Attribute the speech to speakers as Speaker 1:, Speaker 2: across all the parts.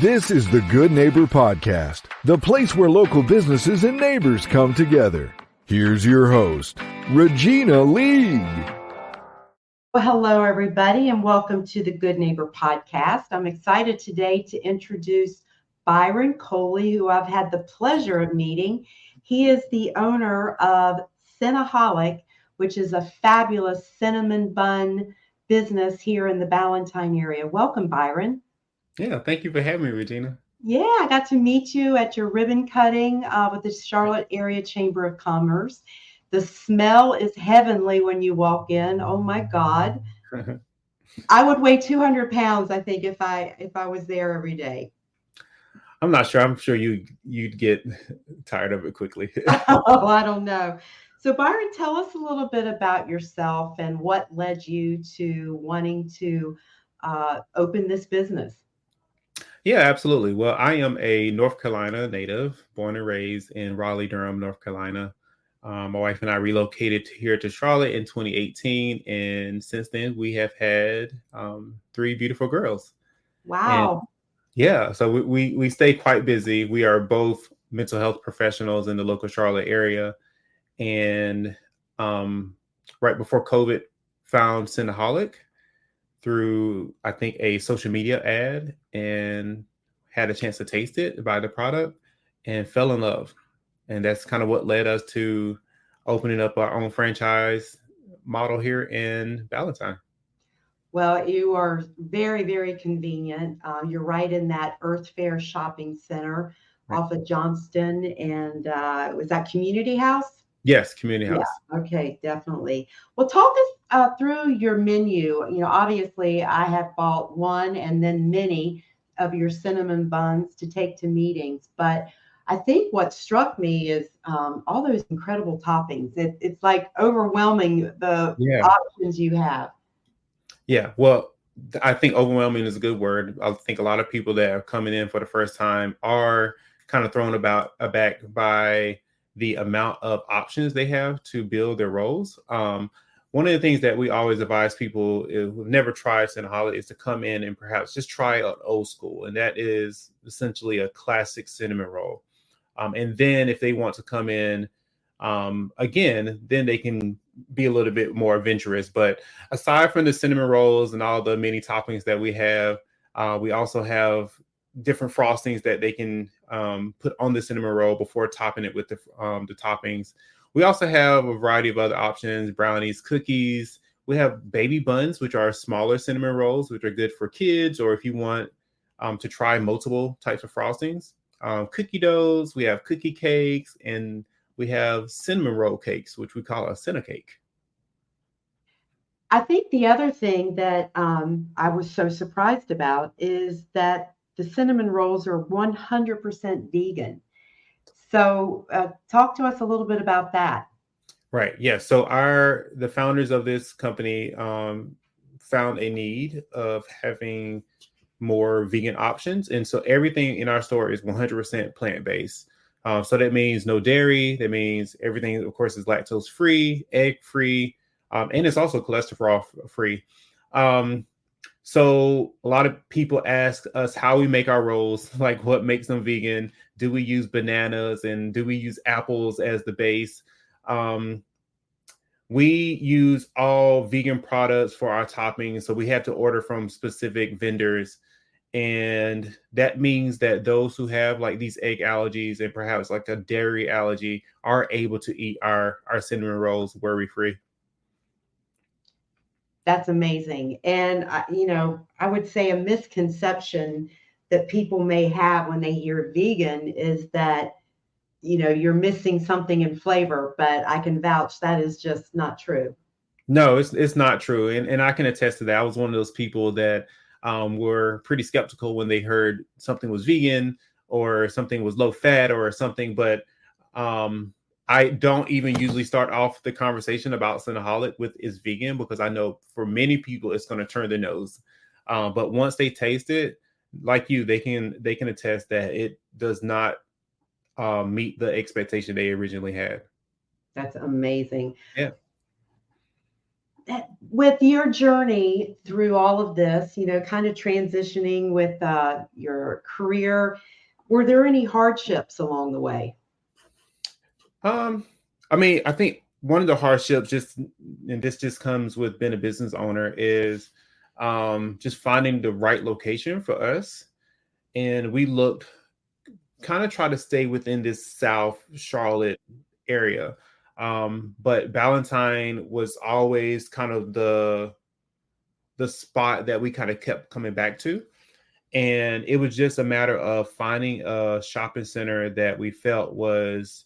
Speaker 1: This is the Good Neighbor Podcast, the place where local businesses and neighbors come together. Here's your host, Regina Lee.
Speaker 2: Well, hello, everybody, and welcome to the Good Neighbor Podcast. I'm excited today to introduce Byron Coley, who I've had the pleasure of meeting. He is the owner of Cinnaholic, which is a fabulous cinnamon bun business here in the Ballantyne area. Welcome, Byron.
Speaker 3: Yeah, thank you for having me, Regina.
Speaker 2: Yeah, I got to meet you at your ribbon cutting with the Charlotte Area Chamber of Commerce. The smell is heavenly when you walk in. Oh my God. I would weigh 200 pounds, I think, if I was there every day.
Speaker 3: I'm not sure. I'm sure you'd get tired of it quickly.
Speaker 2: Oh, I don't know. So Byron, tell us a little bit about yourself and what led you to wanting to open this business.
Speaker 3: Yeah, absolutely. Well, I am a North Carolina native, born and raised in Raleigh-Durham, North Carolina. My wife and I relocated here to Charlotte in 2018, and since then we have had 3 beautiful girls.
Speaker 2: Wow.
Speaker 3: And yeah, so we stay quite busy. We are both mental health professionals in the local Charlotte area, and right before COVID, found Cinnaholic through, I think, a social media ad, and had a chance to taste it, buy the product, and fell in love. And that's kind of what led us to opening up our own franchise model here in Ballantyne.
Speaker 2: Well, you are very, very convenient. You're right in that Earth Fair shopping center off of Johnston. And was that Community House?
Speaker 3: Yes, Community House.
Speaker 2: Yeah, okay, definitely. Well, talk us through your menu. You know, obviously, I have bought one and then many of your cinnamon buns to take to meetings. But I think what struck me is all those incredible toppings. It's like overwhelming the options you have.
Speaker 3: Yeah, well, I think overwhelming is a good word. I think a lot of people that are coming in for the first time are kind of thrown aback by the amount of options they have to build their rolls. One of the things that we always advise people who've never tried Cinnaholic is to come in and perhaps just try an old school, and that is essentially a classic cinnamon roll. And then if they want to come in again, then they can be a little bit more adventurous. But aside from the cinnamon rolls and all the many toppings that we have, we also have different frostings that they can put on the cinnamon roll before topping it with the toppings. We also have a variety of other options: brownies, cookies. We have baby buns, which are smaller cinnamon rolls, which are good for kids, or if you want to try multiple types of frostings. Cookie doughs, we have cookie cakes, and we have cinnamon roll cakes, which we call a cinna cake.
Speaker 2: I think the other thing that I was so surprised about is that the cinnamon rolls are 100% vegan. So talk to us a little bit about that.
Speaker 3: Right. Yeah. So the founders of this company found a need of having more vegan options. And so everything in our store is 100% plant-based. So that means no dairy. That means everything, of course, is lactose free, egg free, and it's also cholesterol free. So a lot of people ask us how we make our rolls, like what makes them vegan. Do we use bananas and do we use apples as the base? We use all vegan products for our toppings. So we have to order from specific vendors. And that means that those who have like these egg allergies and perhaps like a dairy allergy are able to eat our cinnamon rolls worry-free.
Speaker 2: That's amazing. And, I would say a misconception that people may have when they hear vegan is that, you're missing something in flavor, but I can vouch that is just not true.
Speaker 3: No, it's not true. And I can attest to that. I was one of those people that were pretty skeptical when they heard something was vegan or something was low fat or something. But I don't even usually start off the conversation about Cinnaholic with is vegan, because I know for many people it's going to turn their nose. But once they taste it, like you, they can attest that it does not meet the expectation they originally had.
Speaker 2: That's amazing.
Speaker 3: Yeah.
Speaker 2: with your journey through all of this, kind of transitioning with your career, were there any hardships along the way?
Speaker 3: I mean, I think one of the hardships, and this just comes with being a business owner, is just finding the right location for us. And we looked, kind of try to stay within this South Charlotte area. But Ballantyne was always kind of the spot that we kind of kept coming back to. And it was just a matter of finding a shopping center that we felt was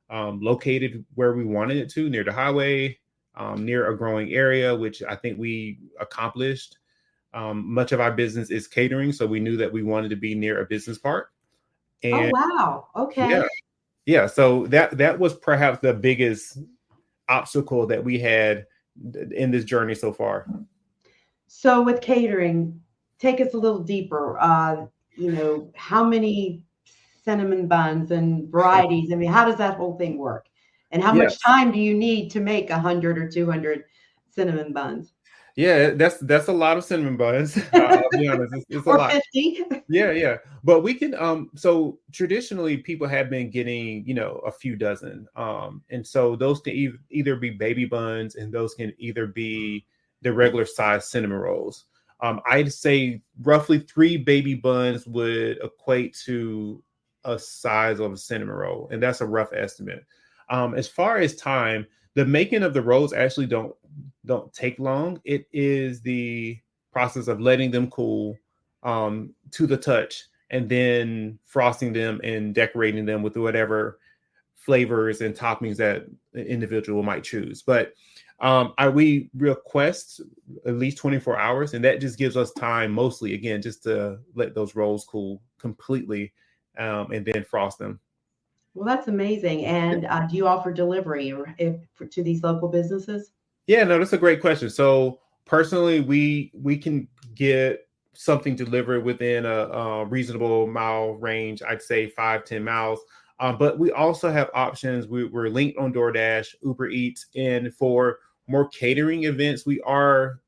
Speaker 3: located where we wanted it to, near the highway, near a growing area, which I think we accomplished. Much of our business is catering, so we knew that we wanted to be near a business park.
Speaker 2: Oh,
Speaker 3: And
Speaker 2: wow. Okay.
Speaker 3: yeah, so that was perhaps the biggest obstacle that we had in this journey so far.
Speaker 2: So with catering, take us a little deeper. How many cinnamon buns and varieties? I mean, how does that whole thing work? And how much
Speaker 3: Yes.
Speaker 2: time do you need to make 100 or 200 cinnamon buns?
Speaker 3: Yeah, that's a lot of cinnamon buns. I'll be honest, it's a
Speaker 2: Or
Speaker 3: lot.
Speaker 2: 50?
Speaker 3: Yeah. But we can so traditionally people have been getting, a few dozen. And so those can either be baby buns, and those can either be the regular size cinnamon rolls. I'd say roughly 3 baby buns would equate to a size of a cinnamon roll, and that's a rough estimate. As far as time, the making of the rolls actually don't take long. It is the process of letting them cool to the touch, and then frosting them and decorating them with whatever flavors and toppings that the individual might choose. But we request at least 24 hours, and that just gives us time, mostly again, just to let those rolls cool completely, and then frost them.
Speaker 2: Well, that's amazing. And do you offer delivery to these local businesses?
Speaker 3: Yeah, no, that's a great question. So personally, we can get something delivered within a reasonable mile range. I'd say 5-10 miles. But we also have options. We're linked on DoorDash, Uber Eats, and for more catering events, we are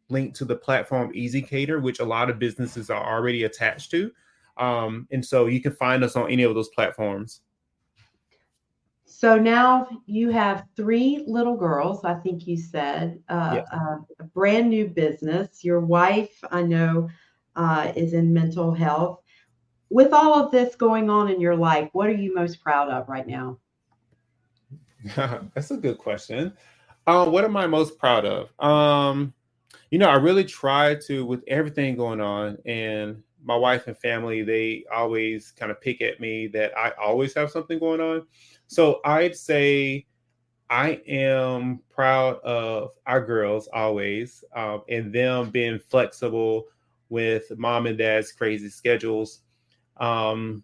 Speaker 3: linked to the platform Easy Cater, which a lot of businesses are already attached to. And so you can find us on any of those platforms.
Speaker 2: So now you have 3 little girls, I think you said,
Speaker 3: Yes.
Speaker 2: a brand new business. Your wife, I know, is in mental health. With all of this going on in your life, what are you most proud of right now?
Speaker 3: That's a good question. What am I most proud of? I really try to, with everything going on, and my wife and family, they always kind of pick at me that I always have something going on. So I'd say I am proud of our girls always, and them being flexible with mom and dad's crazy schedules. Um,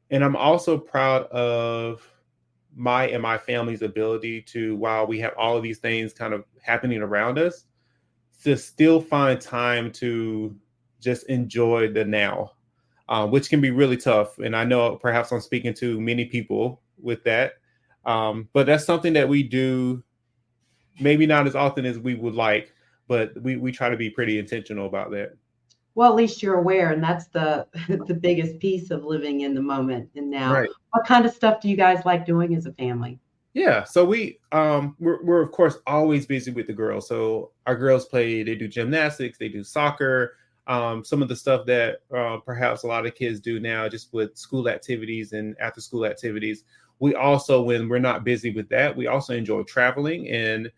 Speaker 3: and I'm also proud of my family's ability to, while we have all of these things kind of happening around us, to still find time to just enjoy the now, which can be really tough. And I know perhaps I'm speaking to many people with that. But that's something that we do, maybe not as often as we would like, but we try to be pretty intentional about that.
Speaker 2: Well, at least you're aware, and that's the the biggest piece of living in the moment and now.
Speaker 3: Right.
Speaker 2: What kind of stuff do you guys like doing as a family?
Speaker 3: Yeah, so we're of course always busy with the girls. So our girls they do gymnastics, they do soccer, some of the stuff that perhaps a lot of kids do now, just with school activities and after school activities. We also, when we're not busy with that, we also enjoy traveling. And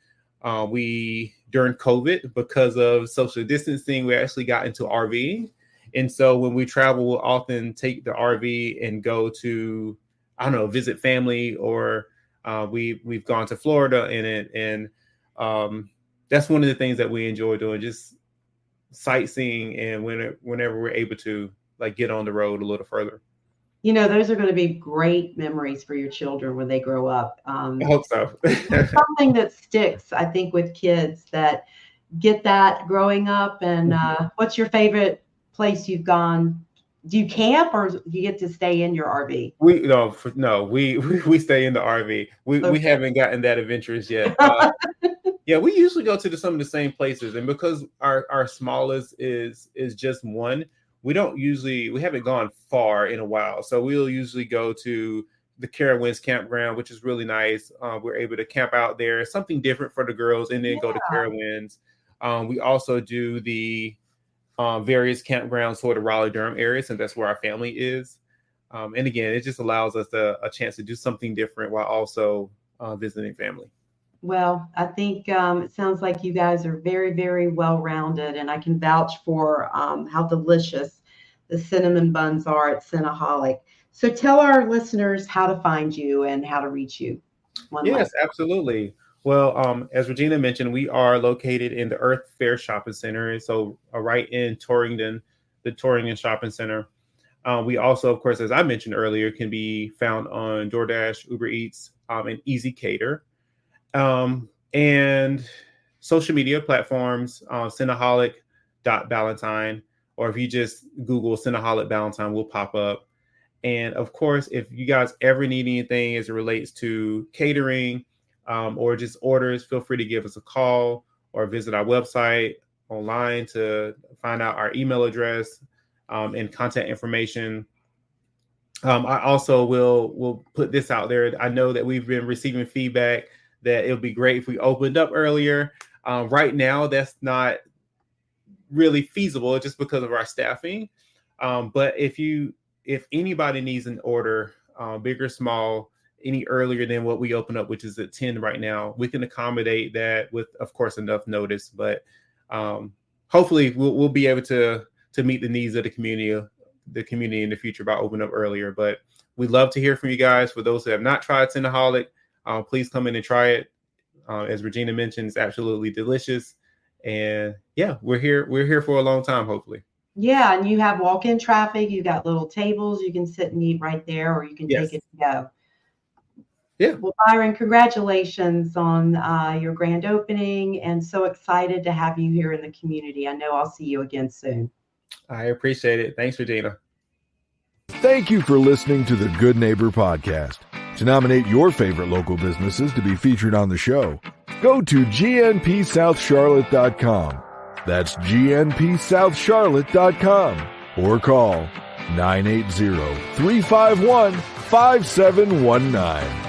Speaker 3: we, during COVID, because of social distancing, we actually got into RVing. And so when we travel, we'll often take the RV and go to, I don't know, visit family, or we've gone to Florida in it, and that's one of the things that we enjoy doing, just sightseeing, and whenever we're able to, like, get on the road a little further.
Speaker 2: Those are going to be great memories for your children when they grow up.
Speaker 3: I hope so.
Speaker 2: Something that sticks, I think, with kids that get that growing up. And what's your favorite place you've gone? Do you camp, or do you get to stay in your RV?
Speaker 3: We stay in the RV. We
Speaker 2: Okay.
Speaker 3: haven't gotten that adventurous yet. Yeah, we usually go to some of the same places, and because our smallest is just one, we haven't gone far in a while, so we'll usually go to the Carowinds campground, which is really nice. We're able to camp out there, something different for the girls, and then go to Carowinds. We also do the various campgrounds for the Raleigh-Durham area, since that's where our family is. And again, it just allows us a chance to do something different while also visiting family.
Speaker 2: Well, I think it sounds like you guys are very, very well-rounded, and I can vouch for how delicious the cinnamon buns are at Cinnaholic. So tell our listeners how to find you and how to reach you.
Speaker 3: Yes, absolutely. Well, as Regina mentioned, we are located in the Earth Fair Shopping Center, so right in Toringdon, the Toringdon Shopping Center. We also, of course, as I mentioned earlier, can be found on DoorDash, Uber Eats, and Easy Cater. And social media platforms, cinnaholicballantyne, or if you just Google Cinnaholicballantyne, will pop up. And of course, if you guys ever need anything as it relates to catering or just orders, feel free to give us a call or visit our website online to find out our email address and contact information. I also will put this out there. I know that we've been receiving feedback that it would be great if we opened up earlier. Right now, that's not really feasible just because of our staffing. But if anybody needs an order, big or small, any earlier than what we open up, which is at 10 right now, we can accommodate that with, of course, enough notice. But hopefully we'll be able to meet the needs of the community in the future by opening up earlier. But we'd love to hear from you guys. For those who have not tried Cinnaholic, please come in and try it. As Regina mentioned, it's absolutely delicious. And yeah, we're here for a long time, hopefully.
Speaker 2: Yeah, and you have walk-in traffic. You got little tables. You can sit and eat right there, or you can take it to go.
Speaker 3: Yeah.
Speaker 2: Well, Byron, congratulations on your grand opening, and so excited to have you here in the community. I know I'll see you again soon.
Speaker 3: I appreciate it. Thanks, Regina.
Speaker 1: Thank you for listening to the Good Neighbor Podcast. To nominate your favorite local businesses to be featured on the show, go to gnpsouthcharlotte.com. That's gnpsouthcharlotte.com or call 980-351-5719.